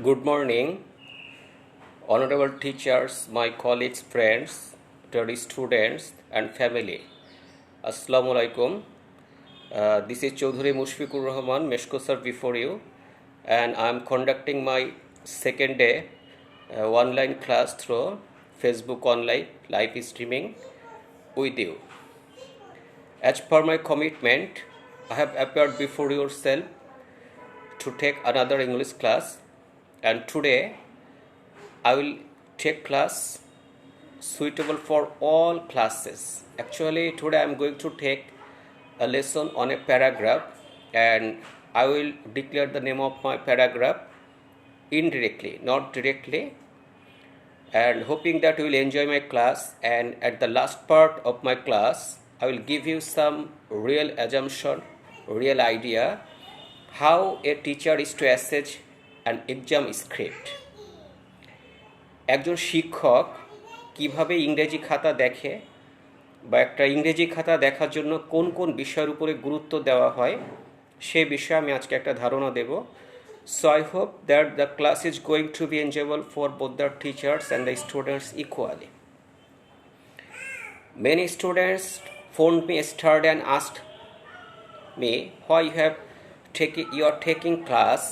Good morning, honorable teachers, my colleagues, friends, dear students, and family. Assalamu alaikum. This is Chaudhuri Mushfiqur Rahman, Meshko sir before you, and I am conducting my second day online class through Facebook online live streaming with you. As per my commitment, I have appeared before yourself to take another English class, and today I will take class suitable for all classes. Actually, today I am going to take a lesson on a paragraph, and I will declare the name of my paragraph indirectly, not directly, and hoping that you will enjoy my class. And at the last part of my class, I will give you some real assumption, real idea how a teacher is to assess an exam script. একজন শিক্ষক কিভাবে ইংরেজি খাতা দেখে বা একটা ইংরেজি খাতা দেখার জন্য কোন কোন বিষয়ের উপরে গুরুত্ব দেওয়া হয় সে বিষয়ে আমি আজকে একটা ধারণা দেব. So I hope that the class is going to be enjoyable for both the teachers and the students equally. Many students phoned me yesterday and asked me why you are taking class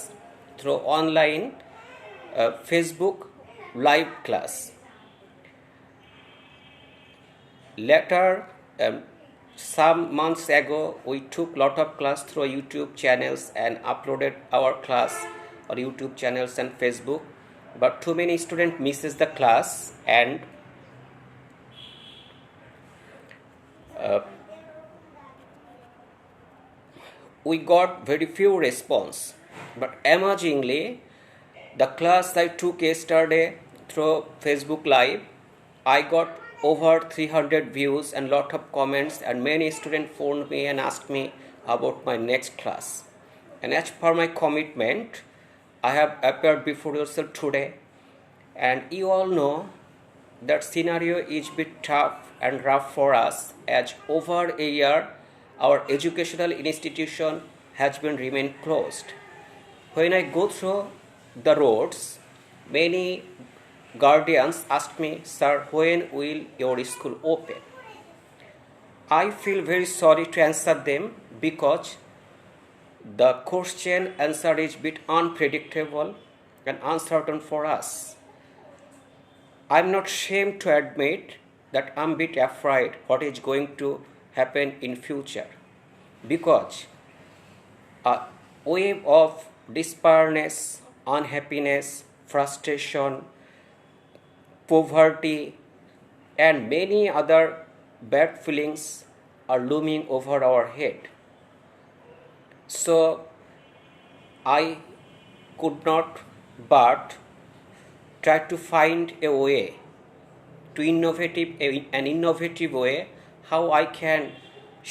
through online Facebook live class. Later, some months ago, we took lot of class through YouTube channels and uploaded our class on YouTube channels and Facebook. But too many students misses the class, and we got very few response. But amazingly, the class I took yesterday through Facebook Live, I got over 300 views and lot of comments, and many students phoned me and asked me about my next class. And as per my commitment, I have appeared before yourself today, and you all know that scenario is a bit tough and rough for us, as over a year our educational institution has been remained closed. When I go through the roads, many guardians ask me, "Sir, when will your school open?" I feel very sorry to answer them because the question answer is a bit unpredictable and uncertain for us. I'm not ashamed to admit that I'm a bit afraid what is going to happen in future, because a wave of despairiness, unhappiness, frustration, poverty, and many other bad feelings are looming over our head. So I could not but try to find a way, an innovative way how I can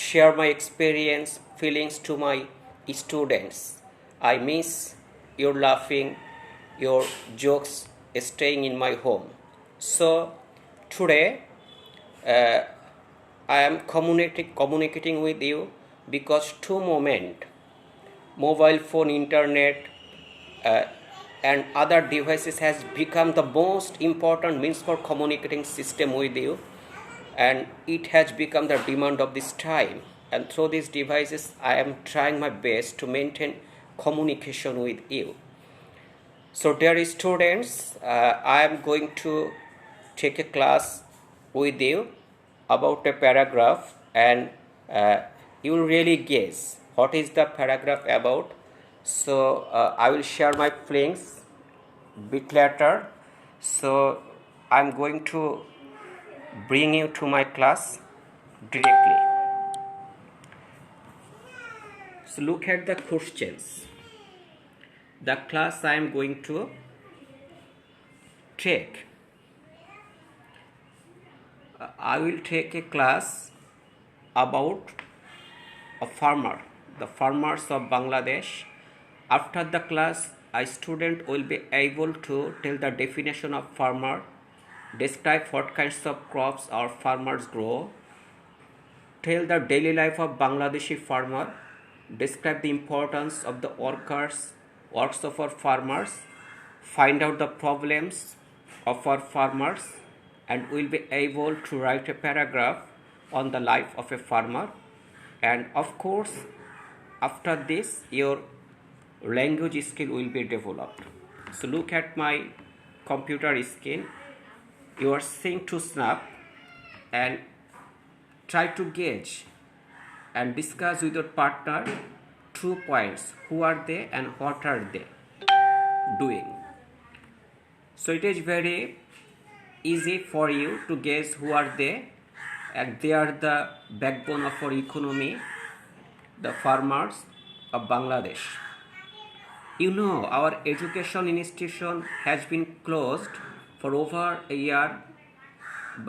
share my experience, feelings to my students. I miss your laughing, your jokes staying in my home. So today I am communicating with you because two moments, mobile phone, internet, and other devices has become the most important means for communicating system with you, and it has become the demand of this time. And through these devices, I am trying my best to maintain communication with you. So dear students, I am going to take a class with you about a paragraph, and you will really guess what is the paragraph about. So I will share my feelings bit later. So I am going to bring you to my class directly. So look at the questions. The class I am going to take. I will take a class about a farmer, the farmers of Bangladesh. After the class, a student will be able to tell the definition of farmer, describe what kinds of crops our farmers grow, tell the daily life of Bangladeshi farmer, describe the importance of the works of our farmers, find out the problems of our farmers, and we'll be able to write a paragraph on the life of a farmer. And of course, after this, your language skill will be developed. So look at my computer screen. You are seeing two snap, and try to gauge and discuss with your partner 2 points: who are they and what are they doing. So it is very easy for you to guess who are they, and they are the backbone of our economy, the farmers of Bangladesh. You know, our education institution has been closed for over a year,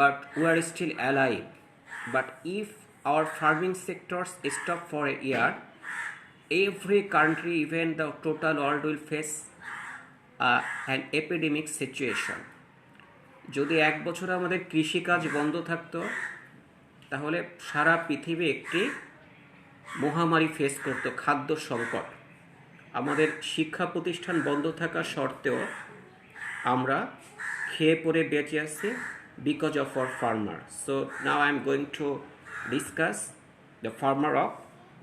but we are still alive. But if our farming sectors stop for a year, every country, even the total world, will face an epidemic situation. যদি এক বছর আমাদের কৃষিকাজ বন্ধ থাকতো, তাহলে সারা পৃথিবী একটি মহামারী ফেস করত, খাদ্য সংকট। আমাদের শিক্ষা প্রতিষ্ঠান বন্ধ থাকা সত্ত্বেও আমরা খেয়ে পরে বেঁচে আছি because of our farmer. So now I am going to discuss the farmer of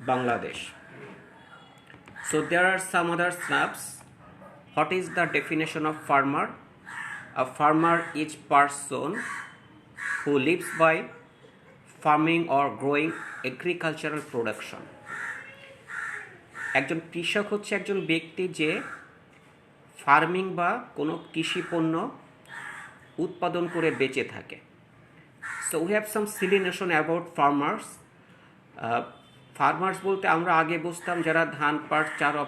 Bangladesh. So there are some other snaps. What is the definition of farmer? A farmer is person who lives by farming or growing agricultural production. একজন কৃষক হচ্ছে একজন ব্যক্তি যে farming বা কোনো কৃষি পণ্য উৎপাদন করে বেঁচে থাকে। So we have some silly notion about farmers. Farmers বলতে আমরা আগে বুঝতাম যারা ধান পাট চারা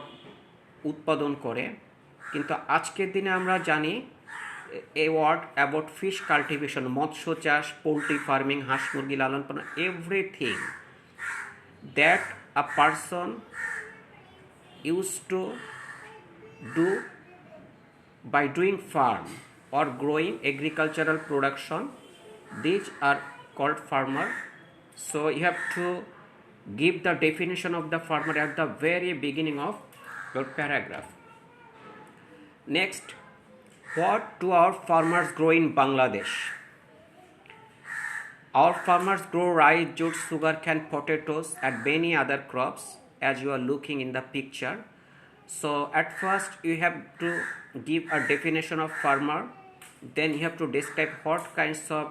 উৎপাদন করে, কিন্তু আজকের দিনে আমরা জানি a word about fish cultivation, মৎস্য চাষ, পোলট্রি ফার্মিং, হাঁস মুরগি লালন পালন, everything that a person used to do by doing farm or growing agricultural production. These are called farmer. So you have to give the definition of the farmer at the very beginning of your paragraph. Next, what do our farmers grow in Bangladesh? Our farmers grow rice, jute, sugarcane, potatoes, and many other crops, as you are looking in the picture. So at first you have to give a definition of farmer, then you have to describe what kinds of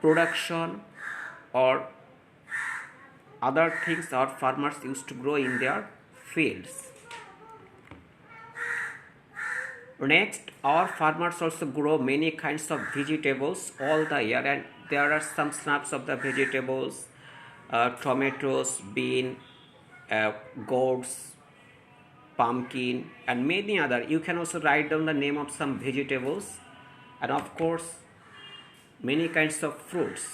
production or other things our farmers used to grow in their fields. Next, our farmers also grow many kinds of vegetables all the year, and there are some snaps of the vegetables: tomatoes, bean, gourds, pumpkin, and many other. You can also write down the name of some vegetables, and of course many kinds of fruits.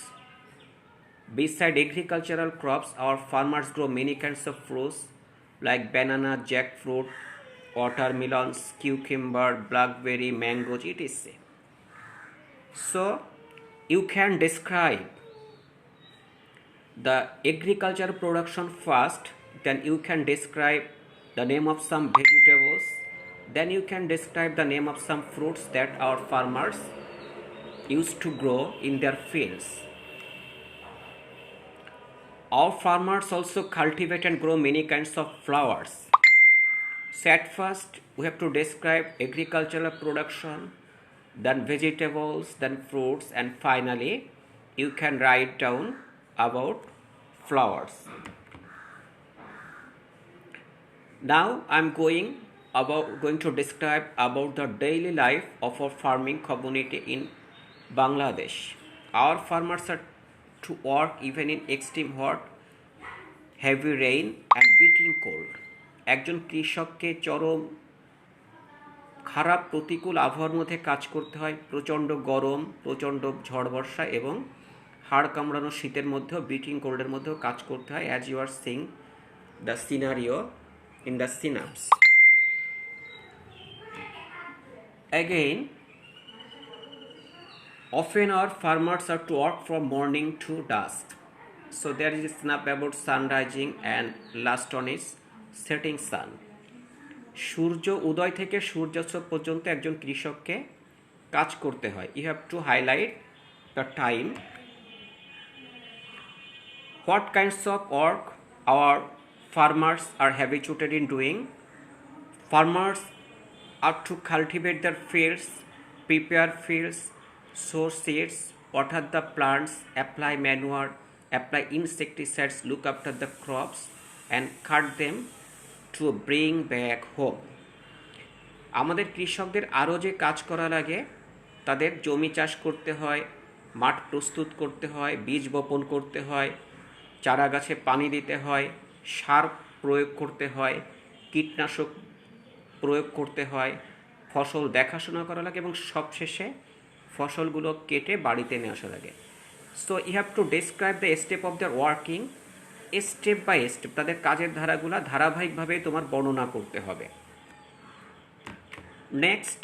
Beside agricultural crops, our farmers grow many kinds of fruits like banana, jackfruit, watermelons, cucumber, blackberry, mangoes, etc. So you can describe the agriculture production first, then you can describe the name of some vegetables, then you can describe the name of some fruits that our farmers used to grow in their fields. Our farmers also cultivate and grow many kinds of flowers. So at first we have to describe agricultural production, then vegetables, then fruits, and finally you can write down about flowers. Now I'm going to describe about the daily life of our farming community in Bangladesh. Our farmers are to work even in extreme hot, heavy rain and beating cold. একজন কৃষককে চরম খারাপ প্রতিকূল আবহাওয়ার মধ্যে কাজ করতে হয়, প্রচণ্ড গরম, প্রচণ্ড ঝড় বর্ষা এবং হাড় কামড়ানো শীতের মধ্যেও, বিটিং কোল্ডের মধ্যেও কাজ করতে হয়, as you are seeing the scenario in the synapse. Again, often our farmers are to work from morning to dusk. So there is a snap about sun rising and last one is setting sun. সূর্য উদয় থেকে সূর্যাস্ত পর্যন্ত একজন কৃষককে কাজ করতে হয়। You have to highlight the time. What kinds of work our farmers are habituated in doing? Farmers are to cultivate their fields, prepare fields, sow seeds, water the plants, apply manure, apply insecticides, look after the crops, and cut them to bring back home. আমাদের কৃষকদের আরও যে কাজ করা লাগে, তাদের জমি চাষ করতে হয়, মাঠ প্রস্তুত করতে হয়, বীজ বপন করতে হয়, চারা গাছে পানি দিতে হয়, সার প্রয়োগ করতে হয়, কীটনাশক প্রয়োগ করতে হয়, ফসল দেখাশোনা করা লাগে এবং সবশেষে ফসলগুলো কেটে বাড়িতে নিয়ে আসা লাগে। So you have to describe the step of the working, step by step. তাদের কাজের ধারাগুলো ধারাবাহিকভাবে তোমার বর্ণনা করতে হবে। Next,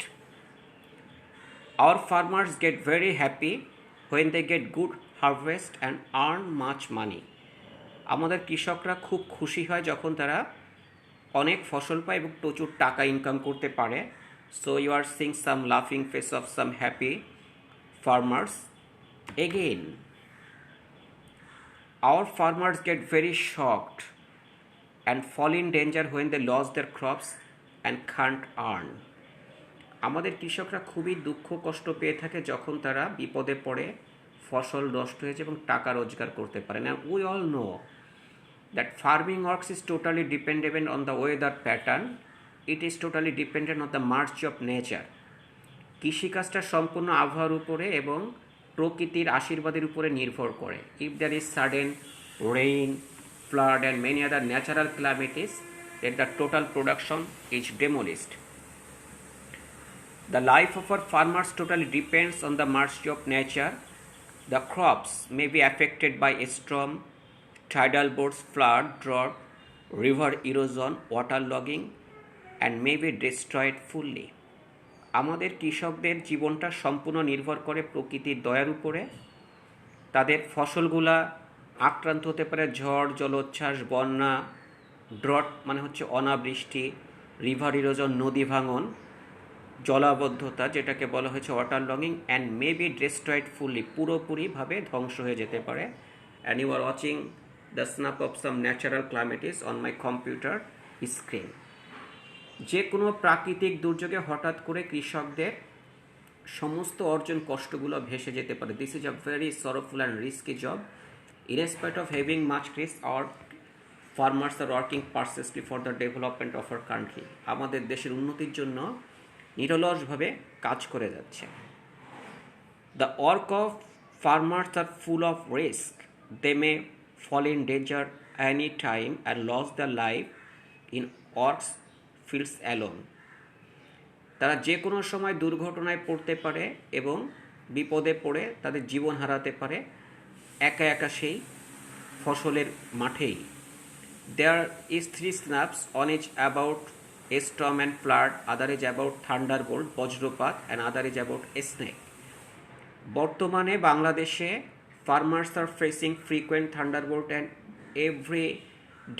our farmers get very happy when they get good harvest and earn much money. আমাদের কৃষকরা খুব খুশি হয় যখন তারা অনেক ফসল পায় এবং প্রচুর টাকা ইনকাম করতে পারে। So you are seeing some লাফিং face of some happy farmers. Again, our farmers get very shocked and fall in danger when they lose their crops and can't earn. আমাদের কৃষকরা খুবই দুঃখ কষ্ট পেয়ে থাকে যখন তারা বিপদে পড়ে, ফসল নষ্ট হয়েছে এবং টাকা রোজগার করতে পারে না। We all know that farming works is totally dependable on the weather pattern, it is totally dependent on the march of nature. কৃষিকাজটা সম্পূর্ণ আবহাওয়ার উপরে এবং প্রকৃতির আশীর্বাদের উপরে নির্ভর করে। If there is sudden rain, flood and many other natural calamities, then the total production is demolished. The life of our farmers totally depends on the mercy of nature. The crops may be affected by a storm, tidal bores, flood, drought, river erosion, waterlogging, and may be destroyed fully. আমাদের কৃষকদের জীবনটা সম্পূর্ণ নির্ভর করে প্রকৃতির দয়ার উপরে। তাদের ফসলগুলা আক্রান্ত হতে পারে ঝড়, জলোচ্ছ্বাস, বন্যা, ড্রট মানে হচ্ছে অনাবৃষ্টি, রিভার ইরোজন নদী ভাঙন, জলাবদ্ধতা যেটাকে বলা হয়েছে water logging, and may be destroyed fully, পুরোপুরিভাবে ধ্বংস হয়ে যেতে পারে। And you are watching the snap of some natural climates on my computer screen. যে কোনো প্রাকৃতিক দুর্যোগে হঠাৎ করে কৃষকদের সমস্ত অর্জন কষ্টগুলো ভেসে যেতে পারে। This is a very sorrowful and risky job. In spite of having much risk, our farmers are working precisely for the development of our country. আমাদের দেশের উন্নতির জন্য নিরলসভাবে কাজ করে যাচ্ছে। The work of farmers are full of risk, they may fall in danger any time and lose the life in works fields alone. তারা যে কোনো সময় দুর্ঘটনায় পড়তে পারে এবং বিপদে পড়ে তাদের জীবন হারাতে পারে একা একা সেই ফসলের মাঠেই। There is 3 snaps, one is about a storm and flood, other is about thunderbolt, বজ্রপাত, and other is about a snake. বর্তমানে বাংলাদেশে farmers are facing frequent thunderbolt and every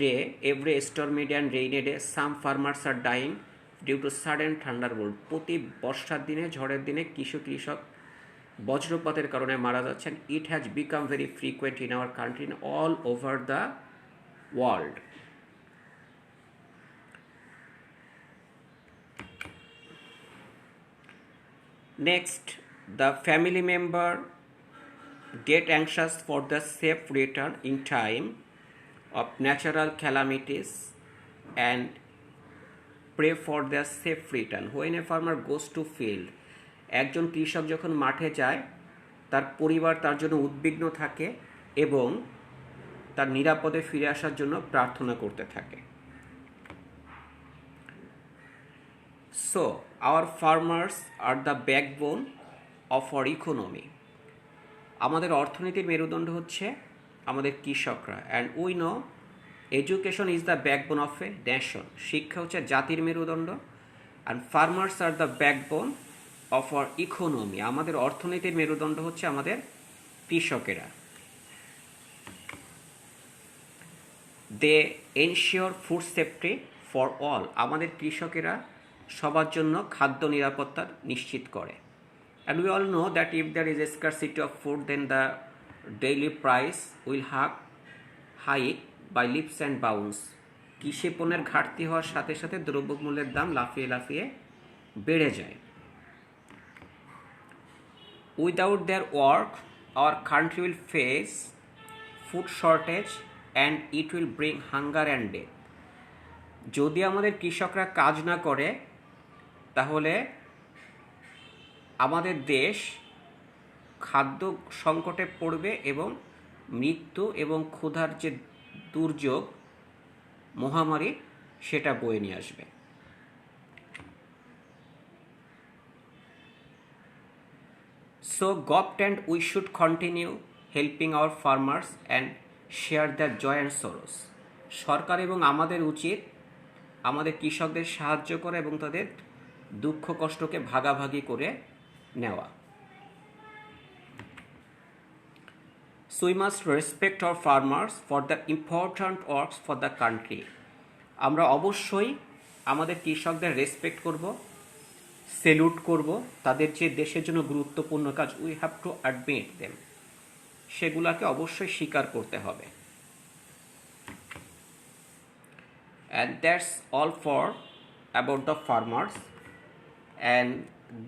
day, every stormy day and rainy day, some farmers are dying due to sudden thunderbolt. প্রতি বর্ষার দিনে, ঝড়ের দিনে কিছু কৃষক বজ্রপাতের কারণে মারা যাচ্ছেন। It has become very frequent in our country and all over the world. Next, the family member get anxious for the safe return in time of natural calamities and pray for their safe return. When a farmer goes to field, একজন কৃষক যখন মাঠে যায় তার পরিবার তার জন্য উদ্বিগ্ন থাকে এবং তার নিরাপদে ফিরে আসার জন্য প্রার্থনা করতে থাকে। So our farmers are the backbone of our economy. আমাদের অর্থনীতির মেরুদণ্ড হচ্ছে আমাদের কৃষকরা। And we know education is the backbone of a nation. শিক্ষা হচ্ছে জাতির মেরুদণ্ড। And farmers are the backbone of our economy. আমাদের অর্থনীতির মেরুদণ্ড হচ্ছে আমাদের কৃষকেরা। They ensure food safety for all, আমাদের কৃষকেরা সবার জন্য খাদ্য নিরাপত্তা নিশ্চিত করে। And we all know that if there is a scarcity of food, then the daily price will hike by leaps and bounds. কৃষি পণ্যের ঘাটতি হওয়ার সাথে সাথে দ্রব্যমূল্যের দাম লাফিয়ে লাফিয়ে বেড়ে যায়। Without their work, our country will face food shortage and it will bring hunger and death. যদি আমাদের কৃষকরা কাজ না করে তাহলে আমাদের দেশ খাদ্য সংকটে পড়বে এবং মৃত্যু এবং ক্ষুধার যে দুর্যোগ মহামারী সেটা বয়ে নিয়ে আসবে। So Gopt and we should continue helping our farmers and share their joy and sorrows. সরকার এবং আমাদের উচিত আমাদের কৃষকদের সাহায্য করা এবং তাদের দুঃখ কষ্টকে ভাগাভাগি করে নেওয়া। So we must respect our farmers for their important works for the country. আমরা অবশ্যই আমাদের কৃষকদের রেসপেক্ট করব, সেলুট করব, তাদের যে দেশের জন্য গুরুত্বপূর্ণ কাজ we have to admit them, সেগুলোকে অবশ্যই স্বীকার করতে হবে। And that's all for about the farmers, and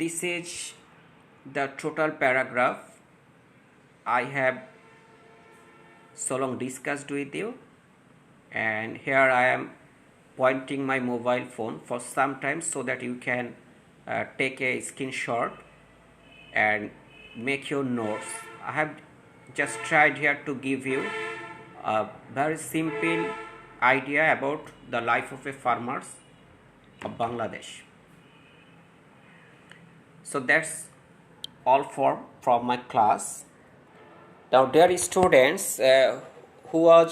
this is the total paragraph I have so long discussed with you, and here I am pointing my mobile phone for some time so that you can take a screenshot and make your notes. I have just tried here to give you a very simple idea about the life of a farmers of Bangladesh. So that's all from my class. Now dear students who was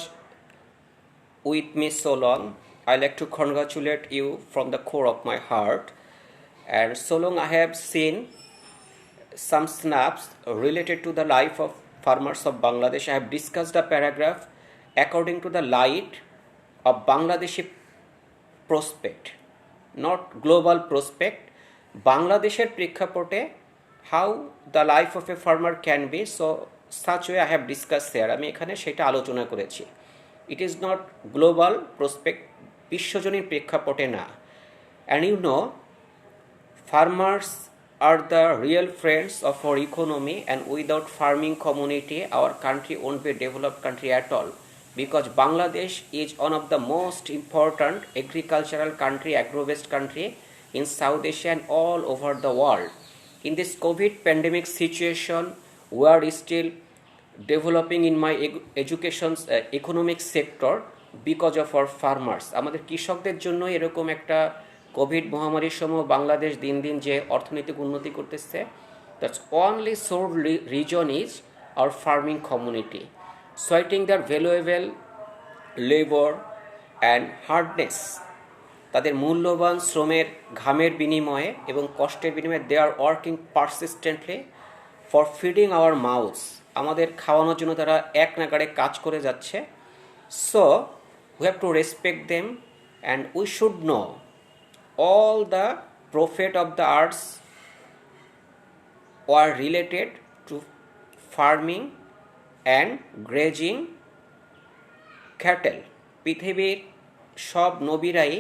with me so long, I like to congratulate you from the core of my heart. And so long I have seen some snaps related to the life of farmers of Bangladesh. I have discussed a paragraph according to the light of Bangladeshi prospect, not global prospect. Bangladesher প্রেক্ষাপটে how the life of a farmer can be, so such way I have discussed here. আমি এখানে সেটা আলোচনা করেছি। It is not global prospect, বিশ্বজনীন প্রেক্ষাপটে না। And you know, farmers are the real friends of our economy, and without farming community our country won't be a developed country at all, because Bangladesh is one of the most important agricultural country, agro-based country in South Asia and all over the world. In this COVID pandemic situation, we are still developing in my education economic sector because of our farmers. আমাদের কৃষকদের জন্য এরকম একটা Covid মহামারীর সময় বাংলাদেশ দিন দিন যে অর্থনৈতিক উন্নতি করতেছে, that's only sole reason is our farming community, citing their valuable labor and hardness. তাদের মূল্যবান শ্রমের ঘামের বিনিময়ে এবং কষ্টের বিনিময়ে they are working persistently for feeding our mouths. আমাদের খাওয়ানোর জন্য তারা এক নাগাড়ে কাজ করে যাচ্ছে। So we have to respect them, and we should know all the prophet of the earth were related to farming and grazing cattle. পৃথিবীর সব নবীরাই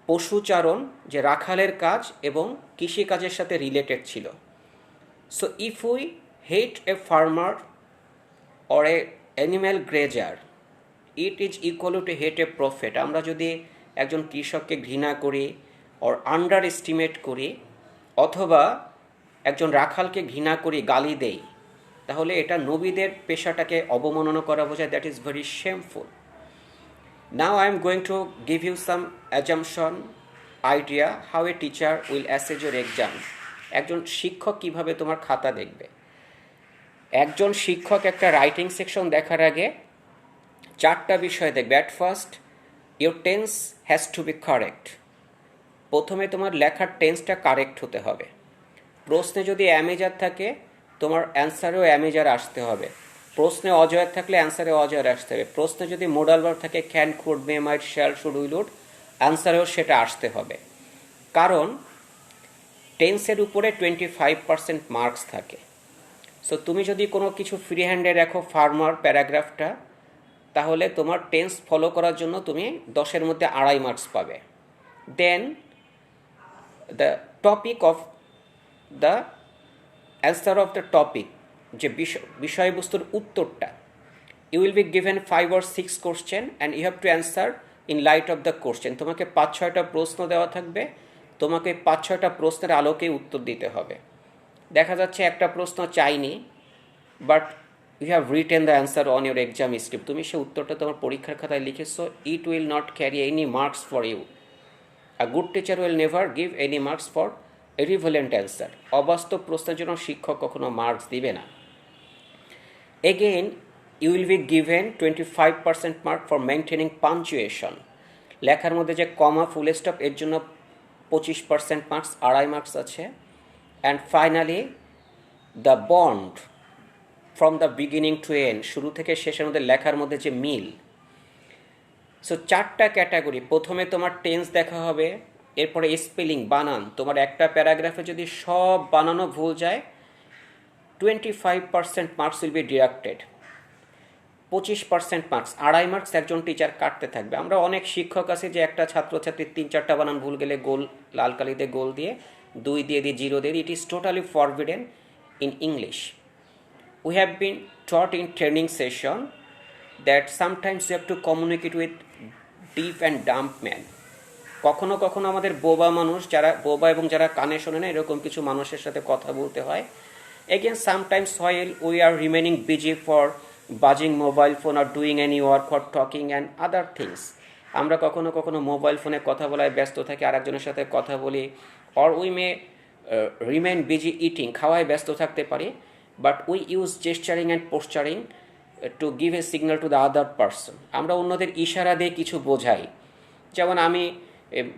পশুচারণ, যে রাখালের কাজ এবং কৃষিকাজের সাথে রিলেটেড ছিল। So if we hate a farmer or a animal grazer, it is equal to hate a prophet. আমরা যদি একজন কৃষককে ঘৃণা করি or আন্ডার এস্টিমেট করি, অথবা একজন রাখালকে ঘৃণা করি, গালি দেই, তাহলে এটা নবীদের পেশাটাকে অবমাননা করা বোঝায়। That is very shameful. Now I am going to give you some assumption idea how a teacher will assess your exam. একজন শিক্ষক কিভাবে তোমার খাতা দেখবে। একজন শিক্ষক একটা রাইটিং সেকশন দেখার আগে চারটা বিষয় দেখবে। At first your tense has to be correct. প্রথমে তোমার লেখার টেন্সটা কারেক্ট হতে হবে। প্রশ্নে যদি অ্যামেজার থাকে তোমার অ্যান্সারেও অ্যামেজার আসতে হবে। প্রশ্নে অজয় থাকলে অ্যান্সারে অজয় আসতে হবে। প্রশ্নে যদি মোডাল ভার্ব থাকে can, could, may, might, shall, should, will, would, অ্যান্সারেও সেটা আসতে হবে, কারণ টেন্সের উপরে 25% মার্কস থাকে। সো তুমি যদি কোনো কিছু ফ্রি হ্যান্ডে রাখো ফার্মার প্যারাগ্রাফটা, তাহলে তোমার টেন্স ফলো করার জন্য তুমি 10-এর মধ্যে 2.5 মার্কস পাবে। Then the topic of the answer of the topic, যে বিষয়বস্তুর উত্তরটা, you will be given 5 or 6 question and you have to answer in light of the question. তোমাকে 5-6টা প্রশ্ন দেওয়া থাকবে, তোমাকে 5-6টা প্রশ্নের আলোকেই উত্তর দিতে হবে। দেখা যাচ্ছে একটা প্রশ্ন চাইনি, but you have written the answer on your exam script, তুমি সে উত্তরটা তোমার পরীক্ষার খাতায় লিখেছো, it will not carry any marks for you. A good teacher will never give any marks for irrelevant answer. অবাস্তব প্রশ্নের জন্য শিক্ষক কখনো মার্কস দিবে না। Again you will be given 25% mark for maintaining punctuation. লেখার মধ্যে যে কমা ফুল স্টপ এর জন্য 25% মার্কস, 2.5 মার্কস আছে। And finally the bond from the beginning to end, শুরু থেকে শেষের মধ্যে লেখার মধ্যে যে মিল। সো 4টা ক্যাটাগরি, প্রথমে তোমার টেন্স দেখা হবে, এরপরে স্পেলিং বানান। তোমার একটা প্যারাগ্রাফে যদি সব বানানো ভুল যায় 25% marks will be deducted. 25% marks, 2.5 marks একজন টিচার কাটতে থাকবে। আমরা অনেক শিক্ষক আছে যে একটা ছাত্রছাত্রীর 3-4টা বানান ভুল গেলে গোল, লাল কালিতে গোল দিয়ে 2 দিয়ে দিয়ে 0 দিয়ে। ইট is totally forbidden in English. We have been taught in training session that sometimes we have to communicate with deaf and dumb men. কখনো কখনো আমাদের বোবা মানুষ, যারা বোবা এবং যারা কানে শোনে না, এরকম কিছু মানুষের সাথে কথা বলতে হয়। Again, sometimes while we are remaining busy for buzzing mobile phone or doing any work or talking and other things, আমরা কখনো কখনো মোবাইল ফোনে কথা বলায় ব্যস্ত থাকি, আরেকজনের সাথে কথা বলি, or we may remain busy eating, খাওয়ায় ব্যস্ত থাকতে পারি, but we use gesturing and posturing to give a signal to the other person. আমরা অন্যদের ইশারা দিয়ে কিছু বোঝাই। যেমন আমি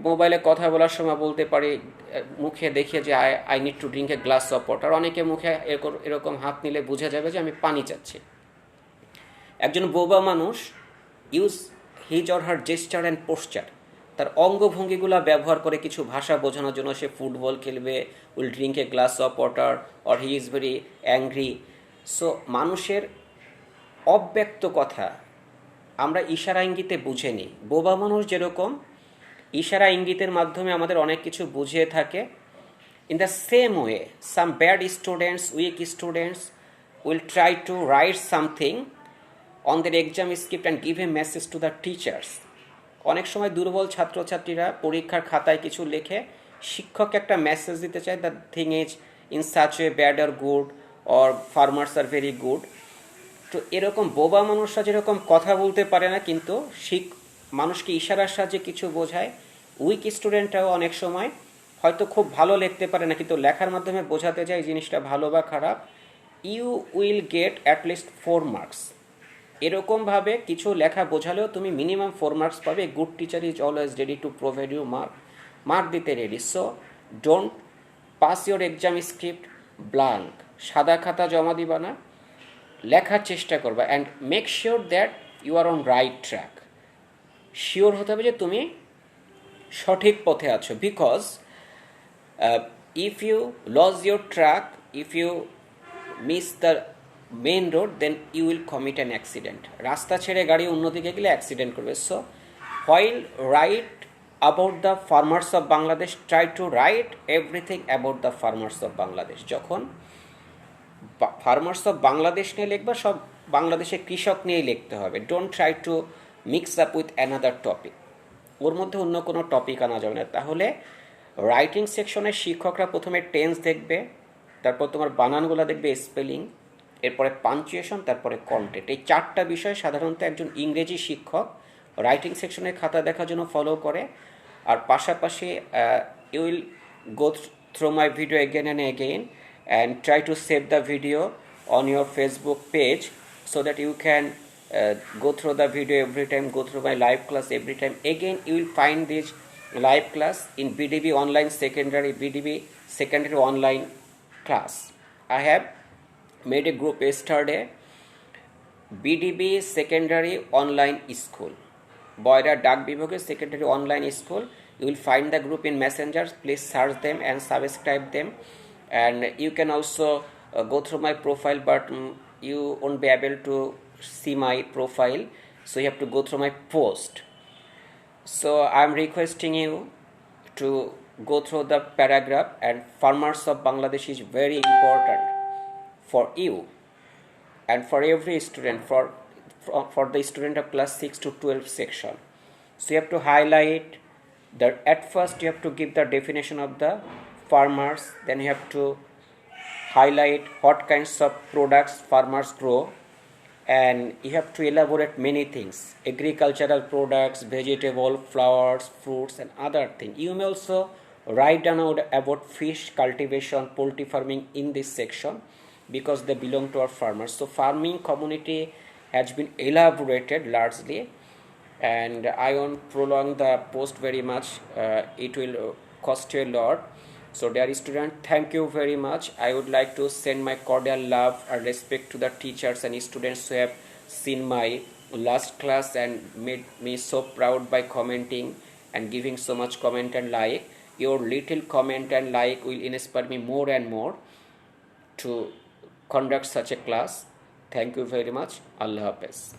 মোবাইলে কথা বলার সময় বলতে পারি, মুখে দেখিয়ে যে I need to drink a glass of water, অনেকে মুখে এরকম হাত নিলে বোঝা যাবে যে আমি পানি চাচ্ছি। একজন বোবা মানুষ use his or her gesture and poster, তার অঙ্গভঙ্গিগুলো ব্যবহার করে কিছু ভাষা বোঝানোর জন্য। সে ফুটবল খেলবে, will drink a glass of water, or he is very angry. So মানুষের অব্যক্ত কথা আমরা ইশারা ইঙ্গিতে বুঝে নিই। বোবা মানুষ যেরকম ইশারা ইঙ্গিতের মাধ্যমে আমাদের অনেক কিছু বুঝিয়ে থাকে, in the same way some bad students, week students will try to right something on there exam script and give a message to the teachers. অনেক সময় দুর্বল ছাত্রছাত্রীরা পরীক্ষার খাতায় কিছু লেখে, শিক্ষক একটা মেসেজ দিতে চায়, the thing is in such a bad or good, or farmers are very good. তো এরকম বোবা মানুষরা যেরকম কথা বলতে পারে না, কিন্তু মানুষকে ইশারার সাহায্যে কিছু বোঝায়, উইক স্টুডেন্টরাও অনেক সময় হয়তো খুব ভালো লিখতে পারে না, কিন্তু লেখার মাধ্যমে বোঝাতে যায় জিনিসটা ভালো বা খারাপ। You will get at least 4 marks. এরকমভাবে কিছু লেখা বোঝালেও তুমি মিনিমাম 4 মার্কস পাবে। Good teacher is always ready to provide you mark দিতে ready. So don't pass your exam script blank, সাদা খাতা জমা দিবা না, লেখার চেষ্টা করবা। And make sure that you are on right track. Sure হতে হবে যে তুমি সঠিক পথে আছো, because if you lose your track, if you miss the main road, then you will commit an accident. রাস্তা ছেড়ে গাড়ি অন্যদিকে গেলে অ্যাক্সিডেন্ট করবে। So while write about the farmers of Bangladesh, try to write everything about the farmers of Bangladesh. যখন farmers of Bangladesh নিয়ে লিখবা, সব বাংলাদেশের কৃষক নিয়েই লিখতে হবে। Don't try to mix up with another topic, ওর মধ্যে অন্য কোনো টপিক আনা যাবে না। তাহলে রাইটিং সেকশনের শিক্ষকরা প্রথমে টেন্স দেখবে, তারপর তোমার বানানগুলো দেখবে, স্পেলিং, এরপরে পাঞ্চুয়েশন, তারপরে কন্টেন্ট। এই 4টা বিষয় সাধারণত একজন ইংরেজি শিক্ষক রাইটিং সেকশনের খাতা দেখার জন্য ফলো করে। আর পাশাপাশি you will go through my video again and again and try to save the video on your Facebook page so that you can go through the video every time, go through my live class every time. Again, you will find this live class in BDB online secondary online class. I have made a group yesterday, BDB secondary online school. Boira Dak Bibhoge Secondary Online School. You will find the group in Messenger. Please search them and subscribe them. And you can also go through my profile, but you won't be able to see my profile, so you have to go through my post. So I am requesting you to go through the paragraph, and farmers of Bangladesh is very important for you and for every student, for the student of class 6 to 12 section. So you have to highlight that at first you have to give the definition of the farmers, then you have to highlight what kinds of products farmers grow, and you have to elaborate many things: agricultural products, vegetable, flowers, fruits, and other things. You may also write down about fish cultivation, poultry farming in this section, because they belong to our farmers. So farming community has been elaborated largely, and I won't prolong the post very much. It will cost you a lot. So dear student, thank you very much. I would like to send my cordial love and respect to the teachers and students who have seen my last class and made me so proud by commenting and giving so much comment and like. Your little comment and like will inspire me more and more to conduct such a class. Thank you very much. Allah Hafiz.